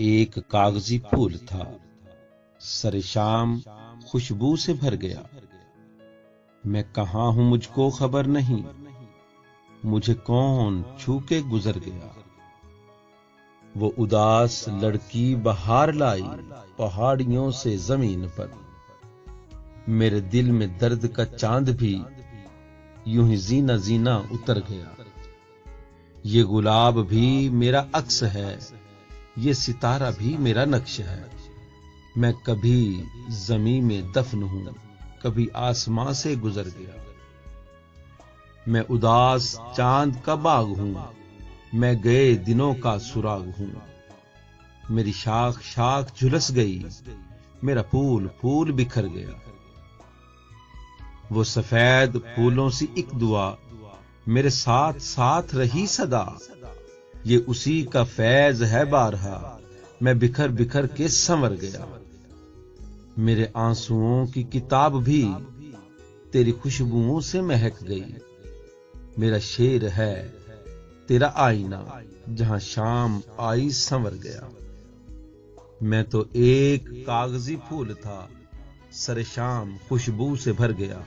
ایک کاغذی پھول تھا، سر شام خوشبو سے بھر گیا۔ میں کہاں ہوں مجھ کو خبر نہیں، مجھے کون چھو کے گزر گیا۔ وہ اداس لڑکی بہار لائی پہاڑیوں سے زمین پر، میرے دل میں درد کا چاند بھی یوں ہی زینہ زینہ اتر گیا۔ یہ گلاب بھی میرا عکس ہے، یہ ستارہ بھی میرا نقش ہے۔ میں کبھی زمین میں دفن ہوں، کبھی آسمان سے گزر گیا۔ میں اداس چاند کا باغ ہوں، میں گئے دنوں کا سراغ ہوں۔ میری شاخ شاخ جھلس گئی، میرا پھول پھول بکھر گیا۔ وہ سفید پھولوں سے ایک دعا میرے ساتھ ساتھ رہی صدا۔ یہ اسی کا فیض ہے بارہا، میں بکھر بکھر کے سنور گیا۔ میرے آنسوؤں کی کتاب بھی تیری خوشبوؤں سے مہک گئی۔ میرا شعر ہے تیرا آئینہ، جہاں شام آئی سنور گیا۔ میں تو ایک کاغذی پھول تھا، سر شام خوشبو سے بھر گیا۔